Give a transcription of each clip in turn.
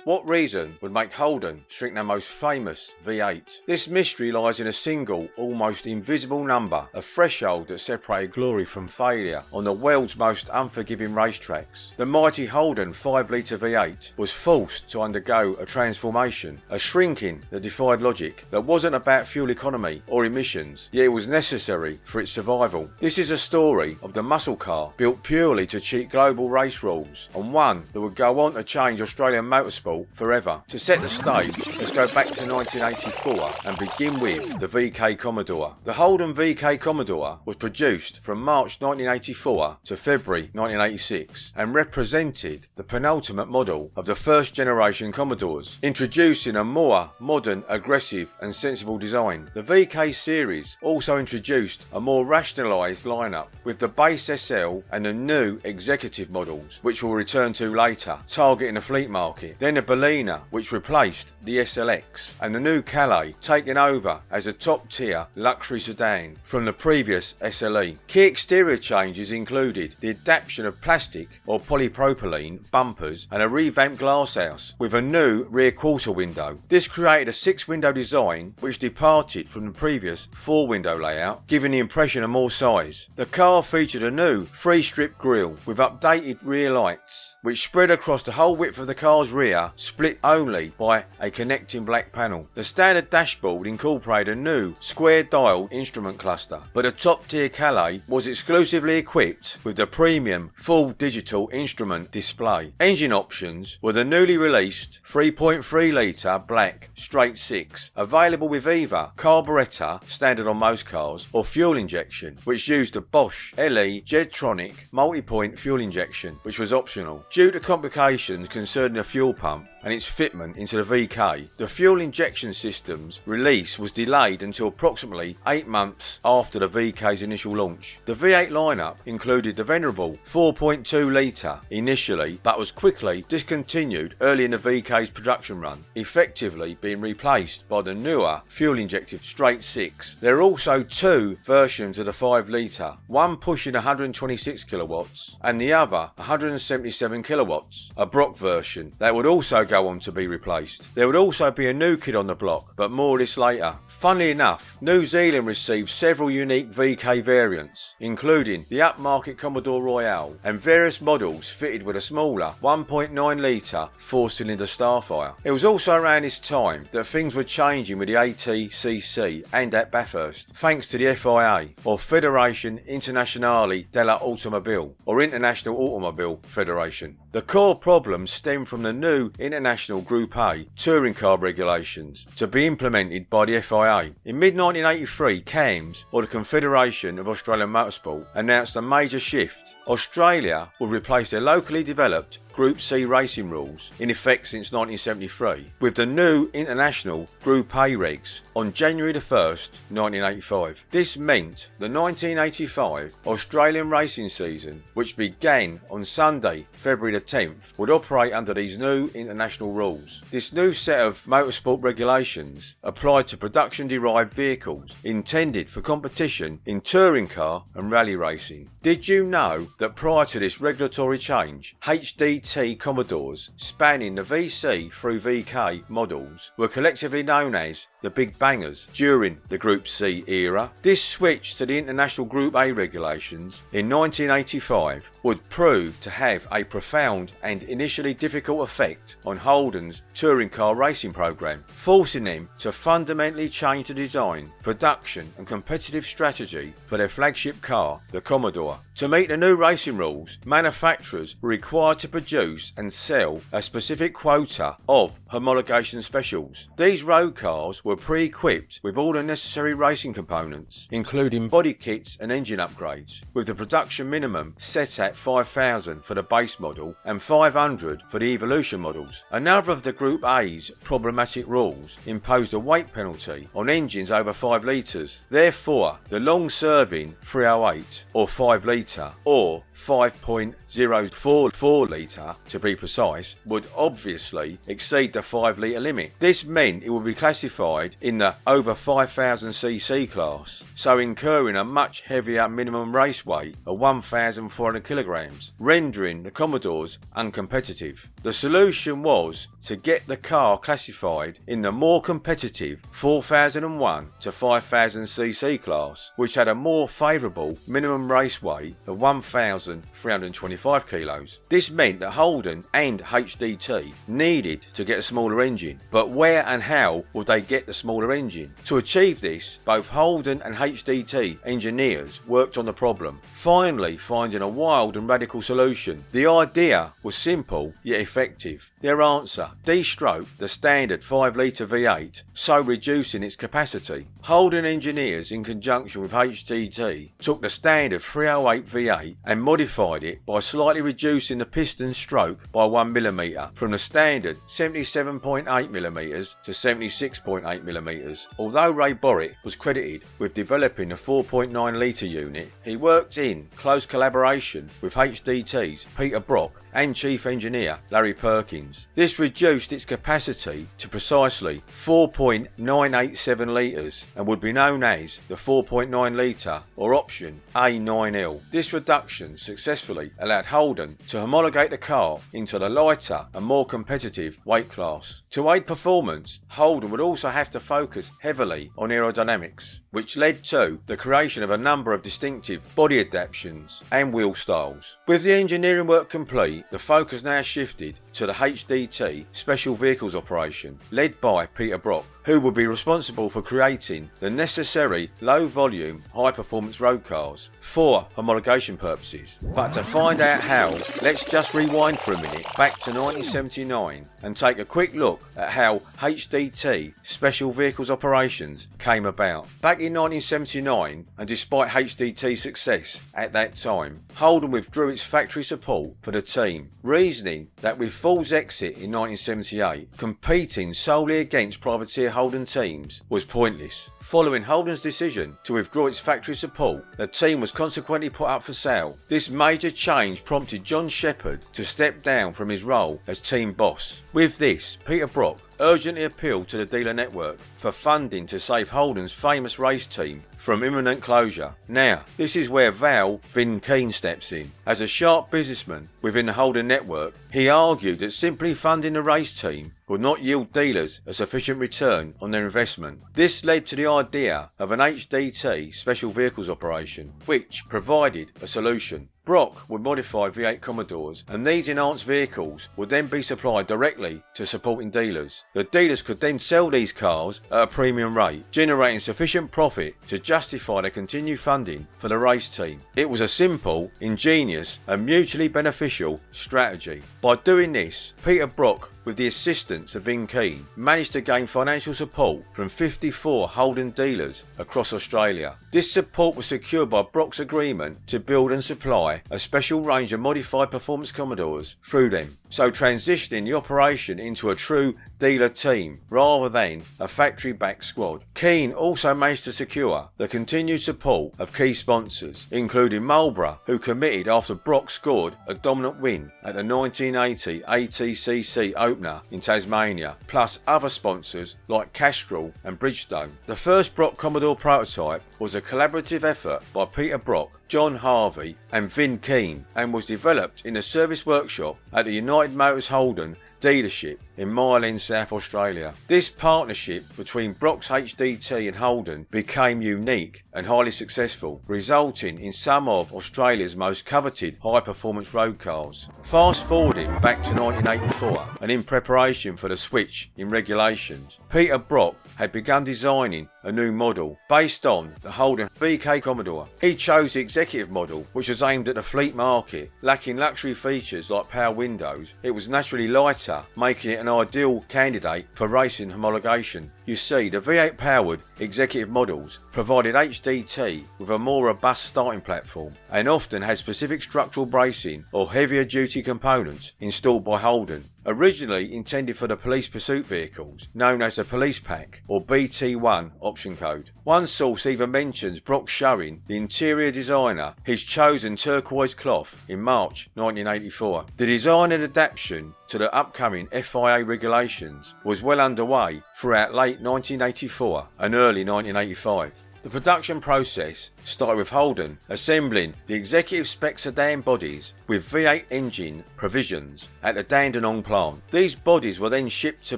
What reason would make Holden shrink their most famous V8? This mystery lies in a single, almost invisible number, a threshold that separated glory from failure on the world's most unforgiving racetracks. The mighty Holden 5-litre V8 was forced to undergo a transformation, a shrinking that defied logic, that wasn't about fuel economy or emissions, yet it was necessary for its survival. This is a story of the muscle car built purely to cheat global race rules, and one that would go on to change Australian motorsport forever. To set the stage, let's go back to 1984 and begin with the VK Commodore. The Holden VK Commodore was produced from March 1984 to February 1986 and represented the penultimate model of the first generation Commodores, introducing a more modern, aggressive and sensible design. The VK series also introduced a more rationalised lineup with the base SL and the new executive models, which we'll return to later, targeting the fleet market. Then the Bellina, which replaced the SLX, and the new Calais, taking over as a top-tier luxury sedan from the previous SLE. Key exterior changes included the adaptation of plastic or polypropylene bumpers and a revamped glasshouse with a new rear quarter window. This created a 6-window design which departed from the previous 4-window layout, giving the impression of more size. The car featured a new 3-strip grille with updated rear lights, which spread across the whole width of the car's rear, split only by a connecting black panel. The standard dashboard incorporated a new square-dialed instrument cluster, but the top-tier Calais was exclusively equipped with the premium full digital instrument display. Engine options were the newly released 3.3-litre black straight 6, available with either carburettor, standard on most cars, or fuel injection, which used the Bosch LE Jedtronic multi-point fuel injection, which was optional. Due to complications concerning the fuel pump and its fitment into the VK, the fuel injection system's release was delayed until approximately 8 months after the VK's initial launch. The V8 lineup included the venerable 4.2-litre initially, but was quickly discontinued early in the VK's production run, effectively being replaced by the newer fuel-injected straight 6. There are also 2 versions of the 5-litre, one pushing 126 kilowatts and the other 177 kilowatts, a Brock version that would also go on to be replaced. There would also be a new kid on the block, but more of this later. Funnily enough, New Zealand received several unique VK variants, including the upmarket Commodore Royale and various models fitted with a smaller 1.9-litre 4-cylinder Starfire. It was also around this time that things were changing with the ATCC and at Bathurst, thanks to the FIA, or Fédération Internationale de l'Automobile, or International Automobile Federation. The core problems stem from the new International Group A touring car regulations to be implemented by the FIA. In mid-1983, CAMS, or the Confederation of Australian Motorsport, announced a major shift. Australia would replace their locally developed Group C racing rules, in effect since 1973, with the new International Group A regs on January 1st, 1985. This meant the 1985 Australian racing season, which began on Sunday, February 10th, would operate under these new international rules. This new set of motorsport regulations applied to production-derived vehicles intended for competition in touring car and rally racing. Did you know that prior to this regulatory change, HDT Commodores spanning the VC through VK models were collectively known as the Big Bangers during the Group C era? This switch to the International Group A regulations in 1985 would prove to have a profound and initially difficult effect on Holden's touring car racing program, forcing them to fundamentally change the design, production and competitive strategy for their flagship car, the Commodore. To meet the new racing rules, manufacturers were required to produce and sell a specific quota of homologation specials. These road cars were pre-equipped with all the necessary racing components, including body kits and engine upgrades, with the production minimum set at 5,000 for the base model and 500 for the Evolution models. Another of the Group A's problematic rules imposed a weight penalty on engines over 5 litres. Therefore, the long-serving 308 or 5 litre or 5.044 litre to be precise would obviously exceed the 5 litre limit. This meant it would be classified qualified in the over 5000cc class, so incurring a much heavier minimum race weight of 1,400 kilograms, rendering the Commodores uncompetitive. The solution was to get the car classified in the more competitive 4001 to 5000cc class, which had a more favourable minimum race weight of 1,325 kilos. This meant that Holden and HDT needed to get a smaller engine, but where and how would they get the smaller engine? To achieve this, both Holden and HDT engineers worked on the problem, finally finding a wild and radical solution. The idea was simple yet effective. Their answer: de-stroke the standard 5-litre V8, so reducing its capacity. Holden engineers, in conjunction with HDT, took the standard 308 V8 and modified it by slightly reducing the piston stroke by 1mm from the standard 77.8mm to 76.8mm. Although Ray Borrett was credited with developing the 4.9-litre unit, he worked in close collaboration with HDT's Peter Brock and chief engineer Larry Perkins. This reduced its capacity to precisely 4.987 litres and would be known as the 4.9 litre or option A9L. This reduction successfully allowed Holden to homologate the car into the lighter and more competitive weight class. To aid performance, Holden would also have to focus heavily on aerodynamics, which led to the creation of a number of distinctive body adaptations and wheel styles. With the engineering work complete, the focus now shifted to the HDT Special Vehicles operation, led by Peter Brock, who would be responsible for creating the necessary low-volume, high-performance road cars for homologation purposes. But to find out how, let's just rewind for a minute back to 1979 and take a quick look at how HDT Special Vehicles operations came about. Back in 1979, and despite HDT's success at that time, Holden withdrew its factory support for the team, reasoning that with Ford's exit in 1978, competing solely against privateer Holden teams was pointless. Following Holden's decision to withdraw its factory support, the team was consequently put up for sale. This major change prompted John Shepherd to step down from his role as team boss. With this, Peter Brock urgently appealed to the dealer network for funding to save Holden's famous race team from imminent closure. Now, this is where Vin Keane steps in. As a sharp businessman within the Holden network, he argued that simply funding the race team would not yield dealers a sufficient return on their investment. This led to the idea of an HDT Special Vehicles operation, which provided a solution. Brock would modify V8 Commodores, and these enhanced vehicles would then be supplied directly to supporting dealers. The dealers could then sell these cars at a premium rate, generating sufficient profit to justify their continued funding for the race team. It was a simple, ingenious and mutually beneficial strategy. By doing this, Peter Brock, with the assistance of Vin Keane, managed to gain financial support from 54 Holden dealers across Australia. This support was secured by Brock's agreement to build and supply a special range of modified performance Commodores through them, so transitioning the operation into a true dealer team rather than a factory-backed squad. Keane also managed to secure the continued support of key sponsors, including Marlboro, who committed after Brock scored a dominant win at the 1980 ATCC opener in Tasmania, plus other sponsors like Castrol and Bridgestone. The first Brock Commodore prototype was a collaborative effort by Peter Brock, John Harvey and Vin Keane, and was developed in a service workshop at the United Motors Holden dealership in Mile End, South Australia. This partnership between Brock's HDT and Holden became unique and highly successful, resulting in some of Australia's most coveted high-performance road cars. Fast forwarding back to 1984, and in preparation for the switch in regulations, Peter Brock had begun designing a new model based on the Holden VK Commodore. He chose the executive model, which was aimed at the fleet market. Lacking luxury features like power windows, it was naturally lighter, making it an ideal candidate for racing homologation. You see, the V8 powered executive models provided HDT with a more robust starting platform and often had specific structural bracing or heavier duty components installed by Holden. Originally intended for the police pursuit vehicles, known as the Police Pack or BT1 option code. One source even mentions Brock showing the interior designer his chosen turquoise cloth in March 1984. The design and adaptation to the upcoming FIA regulations was well underway throughout late 1984 and early 1985. The production process started with Holden assembling the executive spec sedan bodies with V8 engine provisions at the Dandenong plant. These bodies were then shipped to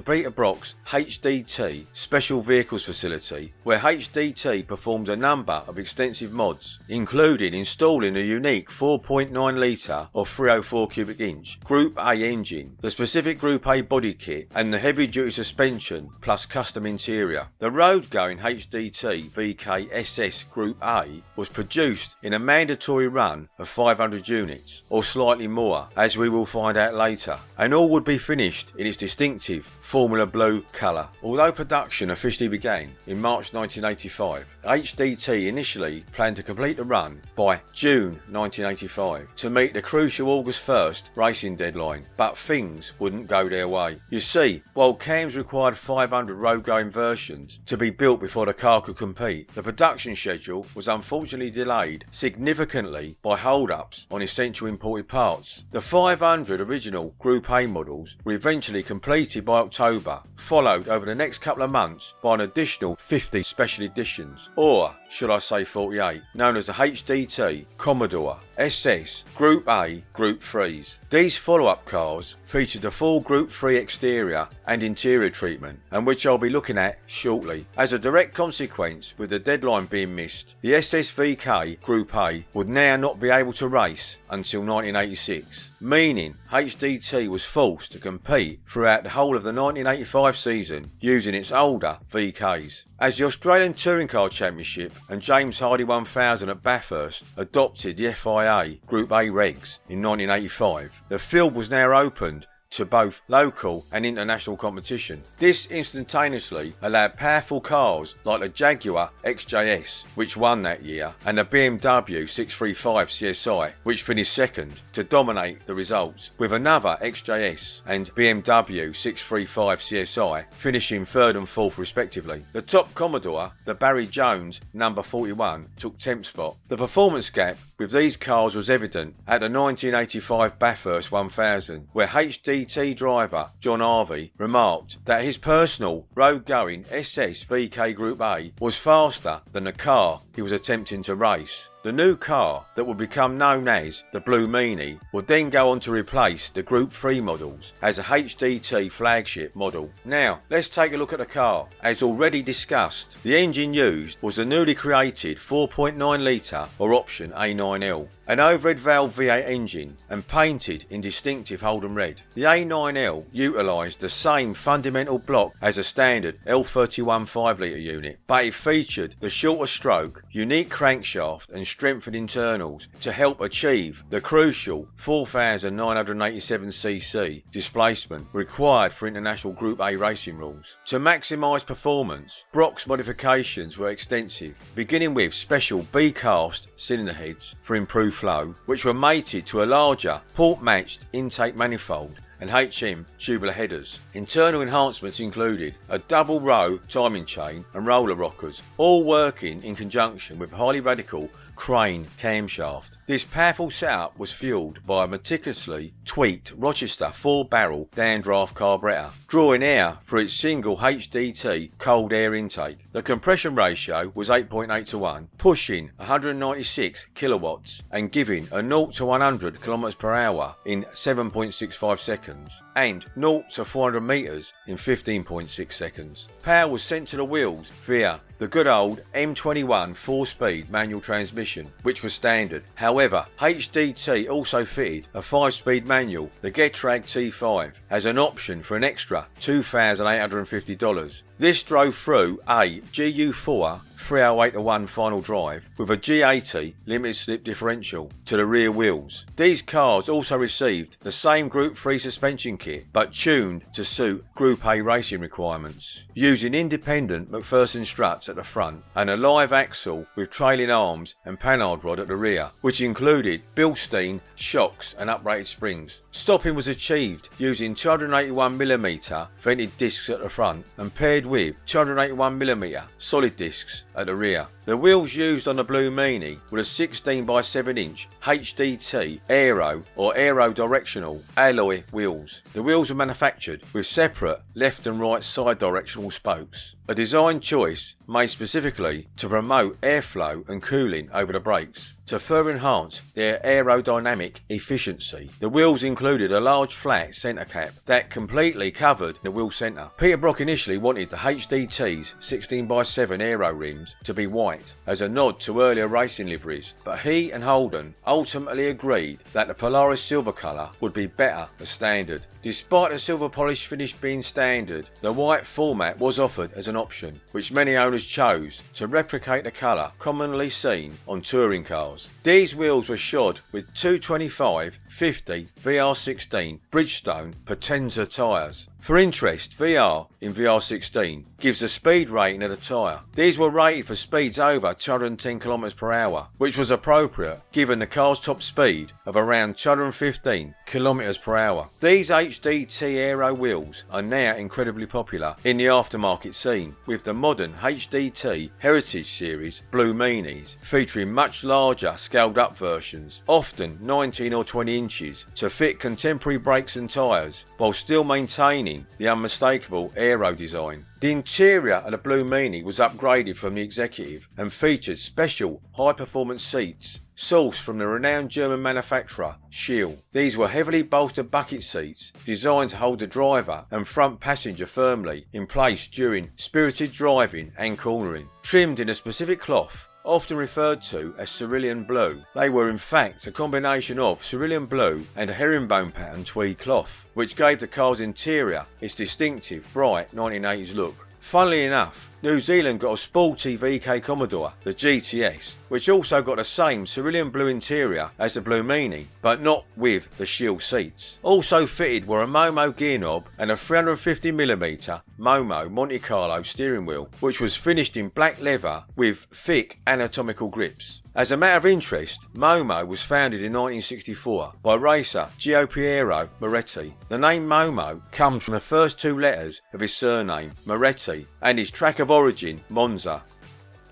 Peter Brock's HDT Special Vehicles facility, where HDT performed a number of extensive mods, including installing a unique 4.9 litre or 304 cubic inch Group A engine, the specific Group A body kit and the heavy duty suspension plus custom interior. The road-going HDT VK SS Group A was produced in a mandatory run of 500 units, or slightly more, as we will find out later, and all would be finished in its distinctive Formula Blue colour. Although production officially began in March 1985, HDT initially planned to complete the run by June 1985 to meet the crucial August 1st racing deadline, but things wouldn't go their way. You see, while CAMS required 500 road-going versions to be built before the car could compete, the production schedule was unfortunately delayed significantly by hold-ups on essential imported parts. The 500 original Group A models were eventually completed by October, followed over the next couple of months by an additional 50 special editions, or should I say 48, known as the HDT, Commodore, SS, Group A, Group 3s. These follow-up cars featured a full Group 3 exterior and interior treatment, and which I'll be looking at shortly. As a direct consequence, with the deadline being missed, the SSVK Group A would now not be able to race until 1986, meaning HDT was forced to compete throughout the whole of the 1985 season using its older VKs. As the Australian Touring Car Championship and James Hardy 1000 at Bathurst adopted the FIA Group A regs in 1985, the field was now opened to both local and international competition. This instantaneously allowed powerful cars like the Jaguar XJS, which won that year, and the BMW 635 CSI, which finished second, to dominate the results, with another XJS and BMW 635 CSI finishing third and fourth respectively. The top Commodore, the Barry Jones number 41, took 10th spot. The performance gap with these cars was evident at the 1985 Bathurst 1000, where HDT driver John Harvey remarked that his personal road-going SS VK Group A was faster than the car he was attempting to race. The new car that would become known as the Blue Meanie would then go on to replace the Group 3 models as a HDT flagship model. Now, let's take a look at the car. As already discussed, the engine used was the newly created 4.9 litre or option A9L, an overhead valve V8 engine and painted in distinctive Holden red. The A9L utilised the same fundamental block as a standard L31 5 litre unit, but it featured the shorter stroke, unique crankshaft and strengthened internals to help achieve the crucial 4,987cc displacement required for international Group A racing rules. To maximise performance, Brock's modifications were extensive, beginning with special B-cast cylinder heads for improved flow, which were mated to a larger port-matched intake manifold and HM tubular headers. Internal enhancements included a double row timing chain and roller rockers, all working in conjunction with highly radical crane camshaft. This powerful setup was fueled by a meticulously tweaked Rochester 4-barrel downdraft carburettor, drawing air through its single HDT cold air intake. The compression ratio was 8.8 to 1, pushing 196 kilowatts and giving a 0 to 100 kilometers per hour in 7.65 seconds and 0 to 400 meters in 15.6 seconds. Power was sent to the wheels via the good old M21 4-speed manual transmission, which was standard. However, HDT also fitted a 5-speed manual, the Getrag T5, as an option for an extra $2,850. This drove through a GU4 308/1 final drive with a G80 limited slip differential to the rear wheels. These cars also received the same Group 3 suspension kit but tuned to suit Group A racing requirements, using independent McPherson struts at the front and a live axle with trailing arms and panhard rod at the rear, which included Bilstein shocks and uprated springs. Stopping was achieved using 281mm vented discs at the front and paired with 281mm solid discs at the rear. The wheels used on the Blue Meanie were a 16x7" HDT aero or aero-directional alloy wheels. The wheels were manufactured with separate left and right side directional spokes, a design choice made specifically to promote airflow and cooling over the brakes. To further enhance their aerodynamic efficiency, the wheels included a large flat centre cap that completely covered the wheel centre. Peter Brock initially wanted the HDT's 16x7 aero rims to be white as a nod to earlier racing liveries, but he and Holden ultimately agreed that the Polaris silver colour would be better as standard. Despite the silver polish finish being standard, the white format was offered as an option, which many owners chose to replicate the colour commonly seen on touring cars. These wheels were shod with 225/50 VR16 Bridgestone Potenza tyres. For interest, VR in VR16 gives a speed rating of the tyre. These were rated for speeds over 210 km/h, which was appropriate given the car's top speed of around 215 km/h. These HDT aero wheels are now incredibly popular in the aftermarket scene, with the modern HDT Heritage Series Blue Meanies featuring much larger scaled up versions, often 19 or 20 inches, to fit contemporary brakes and tyres while still maintaining the unmistakable aero design. The interior of the Blue Meanie was upgraded from the executive and featured special high-performance seats sourced from the renowned German manufacturer Schiel. These were heavily bolstered bucket seats designed to hold the driver and front passenger firmly in place during spirited driving and cornering. Trimmed in a specific cloth often referred to as cerulean blue, they were in fact a combination of cerulean blue and a herringbone pattern tweed cloth, which gave the car's interior its distinctive bright 1980s look. Funnily enough, New Zealand got a sporty VK Commodore, the GTS, which also got the same cerulean blue interior as the Blue Meanie, but not with the Schiel seats. Also fitted were a Momo gear knob and a 350mm Momo Monte Carlo steering wheel, which was finished in black leather with thick anatomical grips. As a matter of interest, Momo was founded in 1964 by racer Gio Piero Moretti. The name Momo comes from the first two letters of his surname, Moretti, and his track of origin, Monza.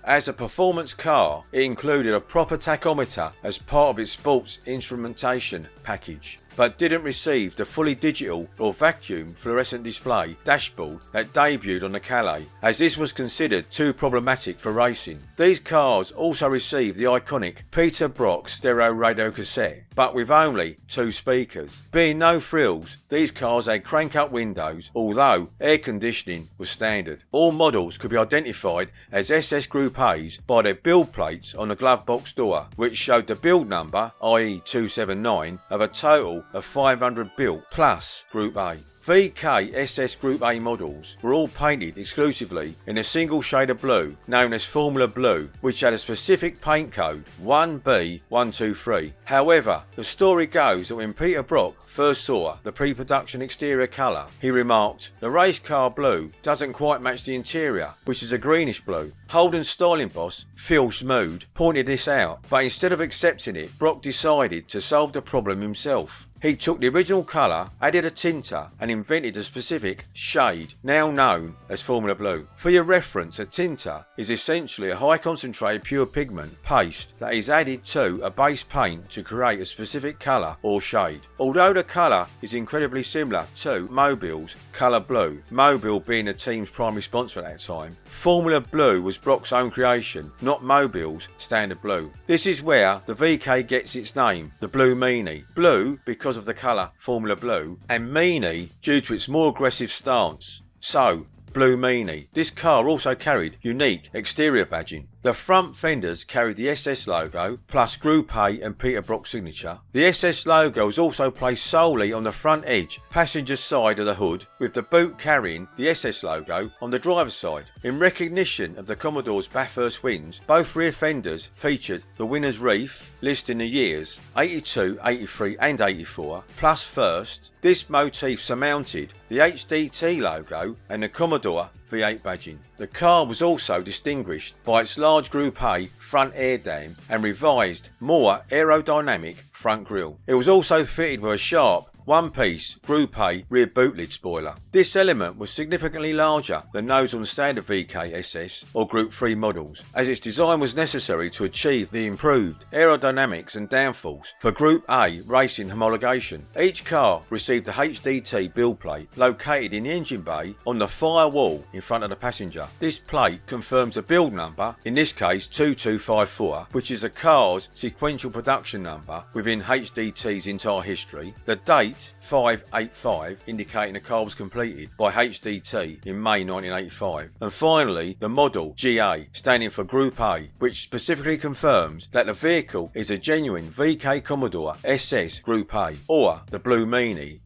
As a performance car, it included a proper tachometer as part of its sports instrumentation package, but didn't receive the fully digital or vacuum fluorescent display dashboard that debuted on the Calais, as this was considered too problematic for racing. These cars also received the iconic Peter Brock stereo radio cassette, but with only 2 speakers. Being no frills, these cars had crank-up windows, although air conditioning was standard. All models could be identified as SS Group A's by their build plates on the glove box door, which showed the build number, i.e. 279, of a total of 500 built plus Group A. VK SS Group A models were all painted exclusively in a single shade of blue known as Formula Blue, which had a specific paint code 1B123. However, the story goes that when Peter Brock first saw the pre-production exterior colour, he remarked, "The race car blue doesn't quite match the interior, which is a greenish blue." Holden's styling boss, Phil Smood, pointed this out, but instead of accepting it, Brock decided to solve the problem himself. He took the original colour, added a tinter and invented a specific shade now known as Formula Blue. For your reference, a tinter is essentially a high concentrated pure pigment paste that is added to a base paint to create a specific colour or shade. Although the colour is incredibly similar to Mobil's Colour Blue, Mobil being the team's primary sponsor at that time, Formula Blue was Brock's own creation, not Mobil's standard blue. This is where the VK gets its name, the Blue Meanie. Blue because of the colour Formula Blue, and Meanie due to its more aggressive stance. So, Blue Meanie. This car also carried unique exterior badging. The front fenders carried the SS logo, plus Group A and Peter Brock signature. The SS logo was also placed solely on the front edge, passenger side of the hood, with the boot carrying the SS logo on the driver's side. In recognition of the Commodore's Bathurst wins, both rear fenders featured the winner's wreath, listing the years 82, 83 and 84, plus first. This motif surmounted the HDT logo and the Commodore V8 badging. The car was also distinguished by its large Group A front air dam and revised, more aerodynamic front grille. It was also fitted with a sharp one-piece Group A rear boot lid spoiler. This element was significantly larger than those on standard VK SS or Group 3 models, as its design was necessary to achieve the improved aerodynamics and downforce for Group A racing homologation. Each car received a HDT build plate located in the engine bay on the firewall in front of the passenger. This plate confirms the build number, in this case 2254, which is the car's sequential production number within HDT's entire history, the date 585 indicating the car was completed by HDT in May 1985, and finally the model GA standing for Group A, which specifically confirms that the vehicle is a genuine VK Commodore SS Group A or the Blue Meanie.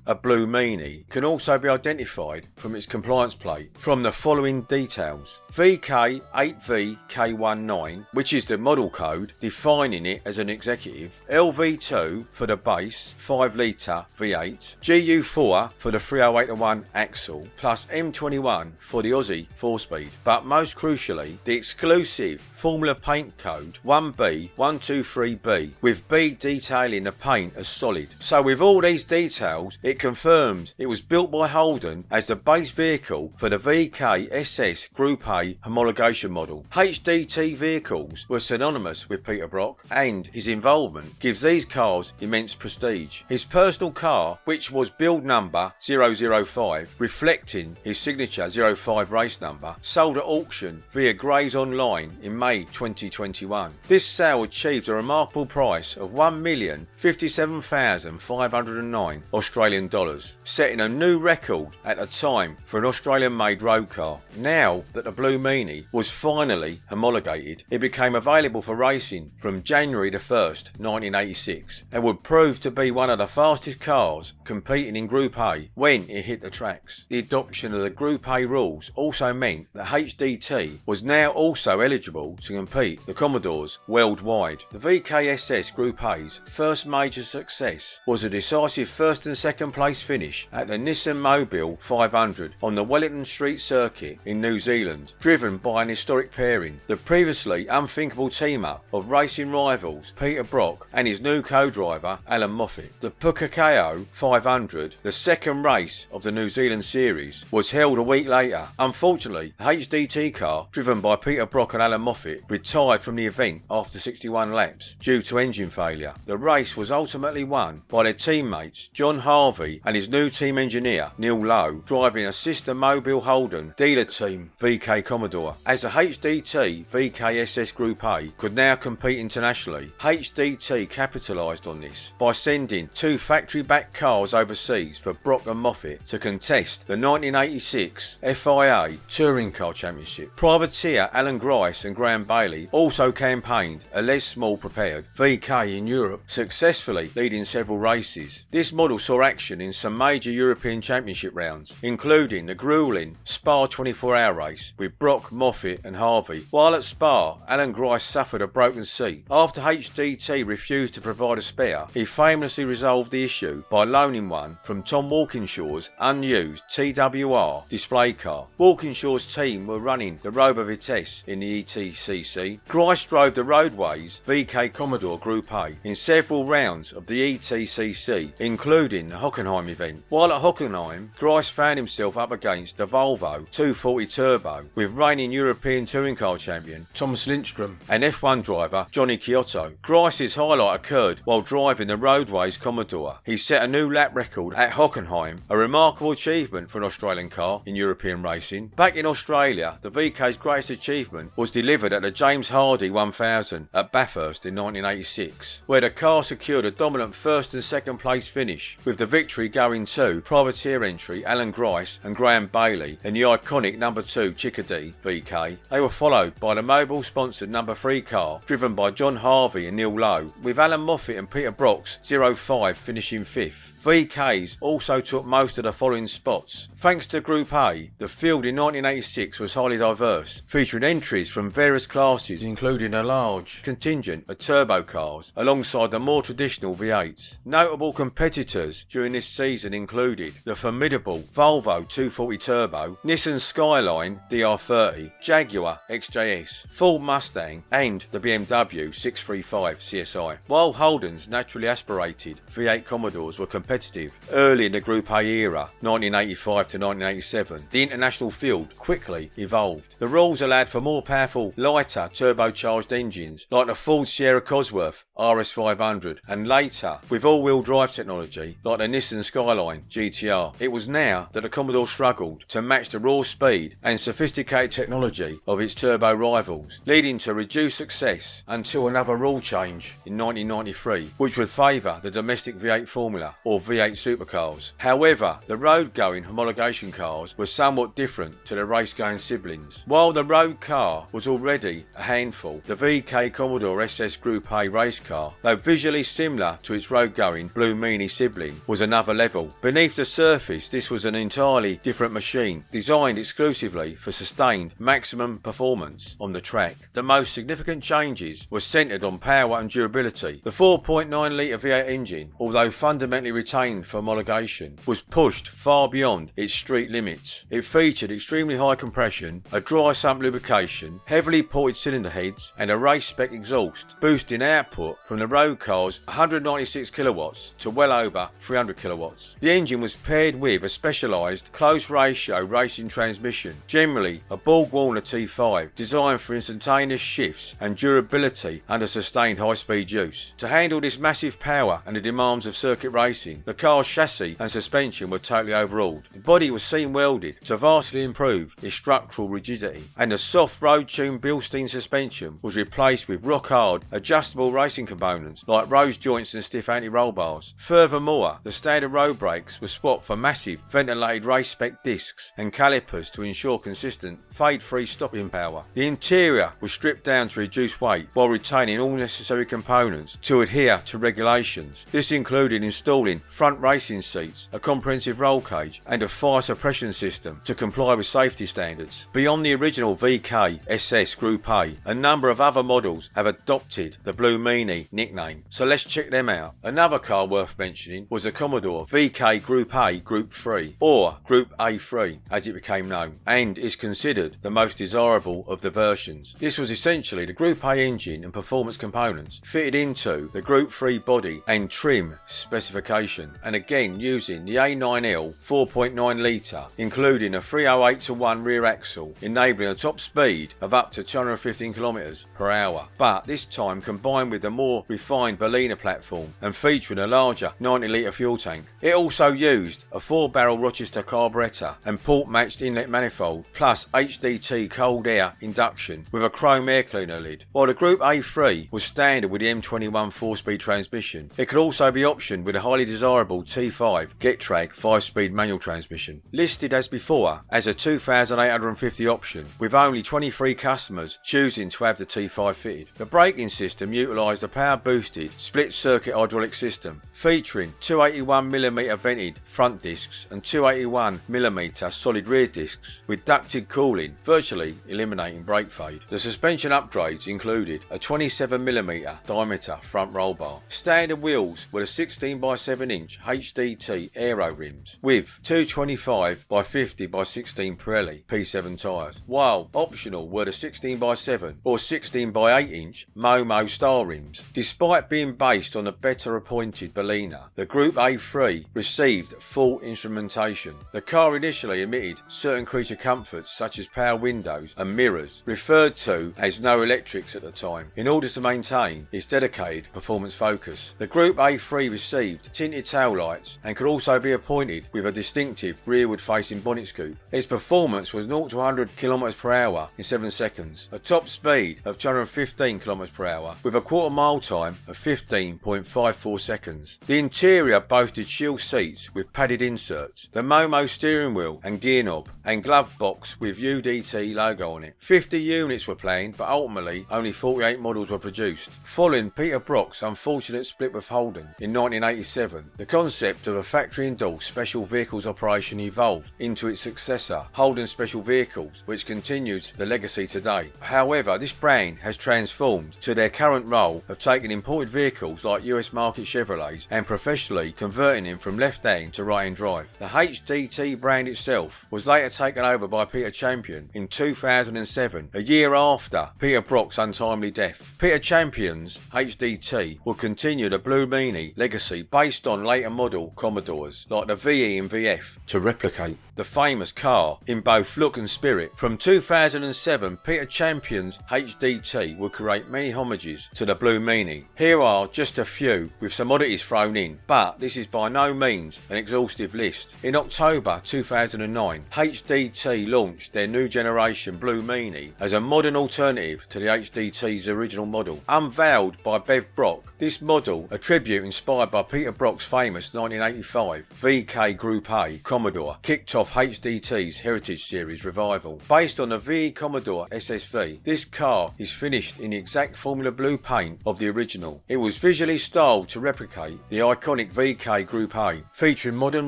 A Blue Meanie can also be identified from its compliance plate from the following details: VK8VK19, which is the model code defining it as an executive, LV2 for the base 5 litre V8, GU4 for the 308/1 axle, plus M21 for the Aussie 4-speed, but most crucially the exclusive Formula paint code 1B123B, with B detailing the paint as solid. So with all these details, it confirms it was built by Holden as the base vehicle for the VK SS Group A homologation model. HDT vehicles were synonymous with Peter Brock, and his involvement gives these cars immense prestige. His personal car, which was build number 005, reflecting his signature 05 race number, sold at auction via Grays Online in May 2021. This sale achieved a remarkable price of $1,057,509 Australian dollars, setting a new record at the time for an Australian-made road car. Now that the Blue Meanie was finally homologated, it became available for racing from January the 1st, 1986, and would prove to be one of the fastest cars competing in Group A when it hit the tracks. The adoption of the Group A rules also meant that HDT was now also eligible to compete the Commodores worldwide. The VKSS Group A's first major success was a decisive first and second place finish at the Nissan Mobile 500 on the Wellington Street Circuit in New Zealand, driven by an historic pairing, the previously unthinkable team-up of racing rivals Peter Brock and his new co-driver Alan Moffat. The Pukakao 500, the second race of the New Zealand series, was held a week later. Unfortunately, the HDT car, driven by Peter Brock and Alan Moffat, retired from the event after 61 laps due to engine failure. The race was ultimately won by their teammates John Harvey and his new team engineer Neil Lowe, driving a sister Mobile Holden dealer team VK Commodore. As the HDT VKSS Group A could now compete internationally, HDT capitalised on this by sending two factory-backed cars overseas for Brock and Moffat to contest the 1986 FIA Touring Car Championship. Privateer Alan Grice and Graham Bailey also campaigned a Les Small prepared VK in Europe, successfully leading several races. This model saw action in some major European Championship rounds, including the gruelling Spa 24-hour race with Brock, Moffat and Harvey. While at Spa, Alan Grice suffered a broken seat. After HDT refused to provide a spare, he famously resolved the issue by loaning one from Tom Walkinshaw's unused TWR display car. Walkinshaw's team were running the Robo Vitesse in the ETCC. Grice drove the roadways VK Commodore Group A in several rounds of the ETCC, including the Hockenheim event. While at Hockenheim, Grice found himself up against the Volvo 240 Turbo with reigning European Touring Car champion Thomas Lindstrom and F1 driver Johnny Chiotto. Grice's highlight occurred while driving the Roadways Commodore. He set a new lap record at Hockenheim, a remarkable achievement for an Australian car in European racing. Back in Australia, the VK's greatest achievement was delivered at the James Hardy 1000 at Bathurst in 1986, where the car secured a dominant first and second place finish, with the victory victory going to privateer entry Alan Grice and Graham Bailey in the iconic number 2 Chickadee VK. They were followed by the Mobil sponsored number 3 car driven by John Harvey and Neil Lowe, with Alan Moffat and Peter Brock's 05 finishing 5th. VKs also took most of the following spots. Thanks to Group A, the field in 1986 was highly diverse, featuring entries from various classes including a large contingent of turbo cars alongside the more traditional V8s. Notable competitors during this season included the formidable Volvo 240 Turbo, Nissan Skyline DR30, Jaguar XJS, Ford Mustang and the BMW 635 CSI. While Holden's naturally aspirated V8 Commodores were competitive early in the Group A era, 1985 to 1987, the international field quickly evolved. The rules allowed for more powerful, lighter turbocharged engines like the Ford Sierra Cosworth RS500 and later with all-wheel drive technology like the Nissan Skyline GTR. It was now that the Commodore struggled to match the raw speed and sophisticated technology of its turbo rivals, leading to reduced success until another rule change in 1993, which would favour the domestic V8 formula or V8 supercars. However, the road-going homologation cars were somewhat different to the race-going siblings. While the road car was already a handful, the VK Commodore SS Group A race car, though visually similar to its road-going Blue Meanie sibling, was another level. Beneath the surface, this was an entirely different machine, designed exclusively for sustained maximum performance on the track. The most significant changes were centred on power and durability. The 4.9 litre V8 engine, although fundamentally retained for homologation, was pushed far beyond its street limits. It featured extremely high compression, a dry sump lubrication, heavily ported cylinder heads and a race spec exhaust, boosting output from the road car's 196 kilowatts to well over 300 kilowatts. The engine was paired with a specialised close ratio racing transmission, generally a Borg-Warner T5, designed for instantaneous shifts and durability under sustained high-speed use. To handle this massive power and the demands of circuit racing, the car's chassis and suspension were totally overhauled. The body was seam welded to vastly improve its structural rigidity, and the soft road-tuned Bilstein suspension was replaced with rock-hard adjustable racing components like rose joints and stiff anti-roll bars. Furthermore, the standard road brakes were swapped for massive ventilated race-spec discs and calipers to ensure consistent fade-free stopping power. The interior was stripped down to reduce weight while retaining all necessary components to adhere to regulations. This included installing front racing seats, a comprehensive roll cage and a fire suppression system to comply with safety standards. Beyond the original VK SS Group A, a number of other models have adopted the Blue Meanie nickname, so let's check them out. Another car worth mentioning was the Commodore VK Group A Group 3, or Group A3 as it became known, and is considered the most desirable of the versions. This was essentially the Group A engine and performance components fitted into the Group 3 body and trim specification, and again using the A9L 4.9 litre, including a 308:1 rear axle, enabling a top speed of up to 215 km per hour, but this time combined with the more refined Berliner platform and featuring a larger 90 litre fuel tank. It also used a 4-barrel Rochester carburettor and port-matched inlet manifold, plus HDT cold air induction with a chrome air cleaner lid. While the Group A3 was standard with the M21 4-speed transmission, it could also be optioned with a highly desirable T5 Getrag 5-speed manual transmission. Listed as before as a 2,850 option, with only 23 customers choosing to have the T5 fitted. The braking system utilised a power-boosted split-circuit hydraulic system, featuring 281mm vented front discs and 281mm solid rear discs with ducted cooling, virtually eliminating brake fade. The suspension upgrades included a 27mm diameter front roll bar. Standard wheels were the 16x7-inch HDT aero rims with 225x50x16 Pirelli P7 tyres, while optional were the 16x7 or 16x8-inch Momo style rims. Despite being based on a better appointed Berliner, the Group A3 received full instrumentation. The car initially omitted certain creature comforts such as power windows and mirrors, referred to as no electrics at the time, in order to maintain its dedicated performance focus. The Group A3 received tinted tail lights and could also be appointed with a distinctive rearward facing bonnet scoop. Its performance was 0 to 100 km per hour in 7 seconds, a top speed of 215 km per hour with a quarter mile time of 15.54 seconds. The interior boasted boasted shield seats with padded inserts, the Momo steering wheel and gear knob, and glove box with UDT logo on it. 50 units were planned, but ultimately only 48 models were produced. Following Peter Brock's unfortunate split with Holden in 1987, the concept of a factory-endorsed special vehicles operation evolved into its successor, Holden Special Vehicles, which continues the legacy today. However, this brand has transformed to their current role of taking imported vehicles like US market Chevrolets and professionally converting them from left-hand to right-hand drive. The HDT brand itself was later taken over by Peter Champion in 2007, a year after Peter Brock's untimely death. Peter Champion's HDT will continue the Blue Meanie legacy based on later model Commodores like the VE and VF to replicate the famous car in both look and spirit. From 2007, Peter Champion's HDT will create many homages to the Blue Meanie. Here are just a few with some oddities thrown in, but this is by no means an exhaustive list. In October 2009, HDT launched their new generation Blue Meanie as a modern alternative to the HDT's original model. Unveiled by Bev Brock, this model, a tribute inspired by Peter Brock's famous 1985 VK Group A Commodore, kicked off HDT's Heritage Series revival. Based on the VE Commodore SSV, this car is finished in the exact Formula Blue paint of the original. It was visually styled to replicate the iconic VK Group A, featuring modern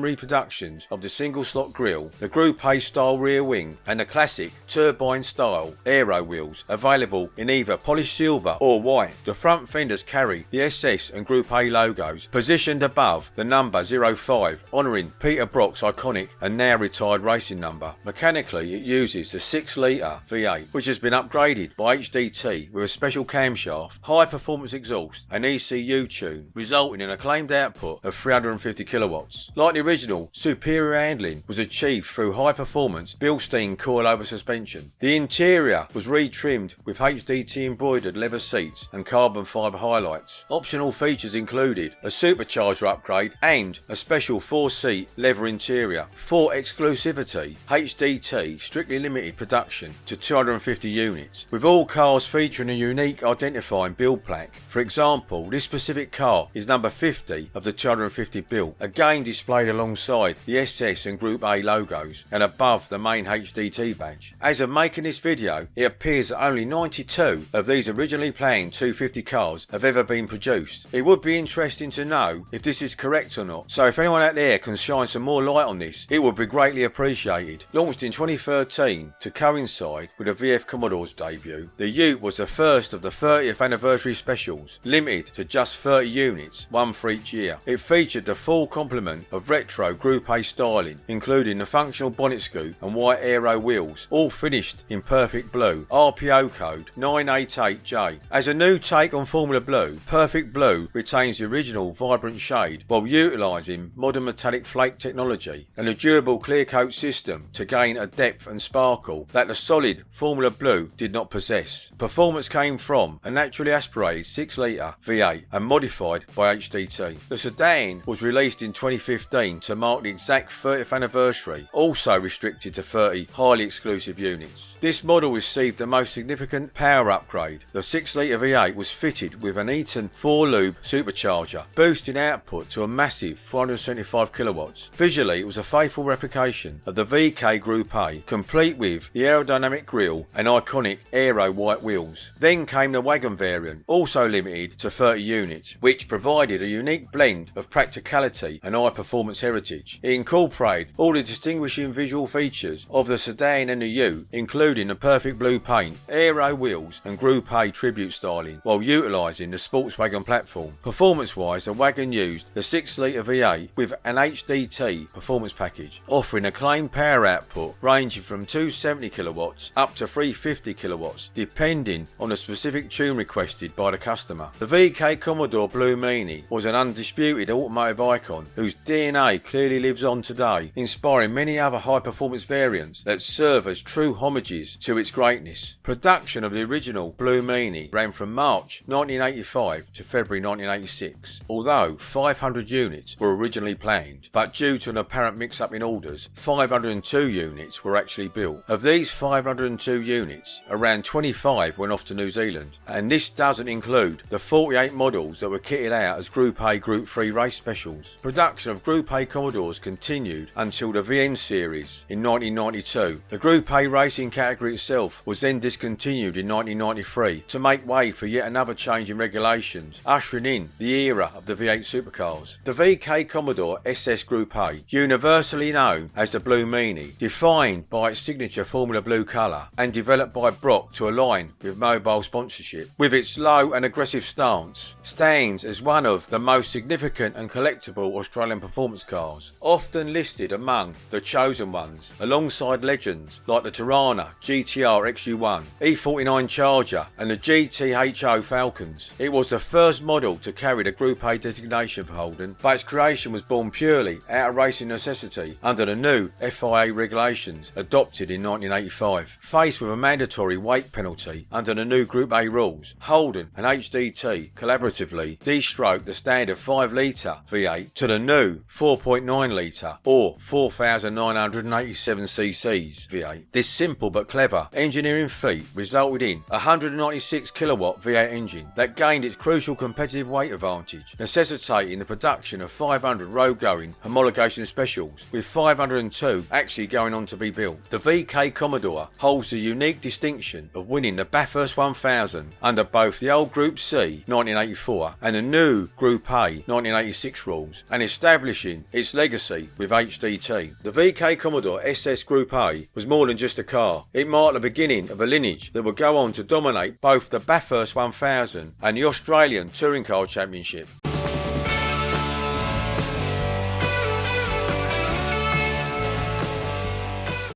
reproductions of the single slot grille, the Group A style rear wing, and the classic turbine style aero wheels, available in either polished silver or white. The front fenders carry the SS and Group A logos, positioned above the number 05, honouring Peter Brock's iconic and now retired racing number. Mechanically, it uses the 6-litre V8, which has been upgraded by HDT with a special camshaft, high performance exhaust and ECU tune, resulting in a claimed output of 350 kilowatts. Like the original, superior handling was achieved through high performance Bilstein coilover suspension. The interior was retrimmed with HDT embroidered leather seats and carbon fibre highlights. Optional features included a supercharger upgrade and a special 4-seat leather interior. For exclusivity, HDT strictly limited production to 250 units, with all cars featuring a unique identifying build plaque. For example, this specific car is number 50 of the 250 built, again displayed alongside the SS and Group A logos and above the main HDT badge. As of making this video, it appears that only 92 of these originally planned 250 cars have ever been produced. It would be interesting to know if this is correct or not, so if anyone out there can shine some more light on this, it would be greatly appreciated. Launched in 2013 to coincide with the VF Commodore's debut, the Ute was the first of the 30th anniversary specials, limited to just 30 units, one for each year. It featured the full complement of retro Group A styling, including the functional bonnet scoop and white aero wheels, all finished in perfect blue, RPO code 988J. As a new take on Formula Blue, Perfect Blue retains the original vibrant shade while utilising modern metallic flake technology and a durable clear coat system to gain a depth and sparkle that the solid Formula Blue did not possess. Performance came from a naturally aspirated 6-litre V8 and modified by HDT. The sedan was released in 2015 to mark the exact 30th anniversary, also restricted to 30 highly exclusive units. This model received the most significant power upgrade. The 6-litre V8 was fitted with an Eaton 4-lube supercharger, boosting output to a massive 475 kilowatts. Visually, it was a faithful replication of the VK Group A, complete with the aerodynamic grille and iconic aero white wheels. Then came the wagon variant, also limited to 30 units, which provided a unique blend of practicality and high performance heritage. It incorporated all the distinguishing visual features of the sedan and the Ute, including the perfect blue paint, aero wheels and Group A tribute styling, while utilising the sports wagon platform. Performance wise, the wagon used the 6-litre V8 with an HDT performance package, offering a claimed power output ranging from 270 kilowatts up to 350 kilowatts, depending on the specific tune requested by the customer. The VK Commodore Blue Meanie was an undisputed automotive icon whose DNA clearly lives on today, inspiring many other high performance variants that serve as true homages to its greatness. Production of the original Blue Meanie ran from March 1985 to February 1986, although 500 units were originally planned, but due to an apparent mix-up in orders, Commodores, 502 units were actually built. Of these 502 units, around 25 went off to New Zealand, and this doesn't include the 48 models that were kitted out as Group A, Group 3 race specials. Production of Group A Commodores continued until the VN series in 1992. The Group A racing category itself was then discontinued in 1993 to make way for yet another change in regulations, ushering in the era of the V8 supercars. The VK Commodore SS Group A, universally known as the Blue Meanie, defined by its signature Formula Blue colour and developed by Brock to align with mobile sponsorship, with its low and aggressive stance, stands as one of the most significant and collectible Australian performance cars, often listed among the chosen ones, alongside legends like the Tirana GTR XU1, E49 Charger and the GTHO Falcons. It was the first model to carry the Group A designation for Holden, but its creation was born purely out of racing necessity under the new FIA regulations adopted in 1985. Faced with a mandatory weight penalty under the new Group A rules, Holden and HDT collaboratively de-stroked the standard 5-litre V8 to the new 4.9-litre or 4,987cc V8. This simple but clever engineering feat resulted in a 196 kilowatt V8 engine that gained its crucial competitive weight advantage, necessitating the production of 500 road-going homologation specials, with 502 actually going on to be built. The VK Commodore holds the unique distinction of winning the Bathurst 1000 under both the old Group C 1984 and the new Group A 1986 rules, and establishing its legacy with HDT. The VK Commodore SS Group A was more than just a car. It marked the beginning of a lineage that would go on to dominate both the Bathurst 1000 and the Australian Touring Car Championship.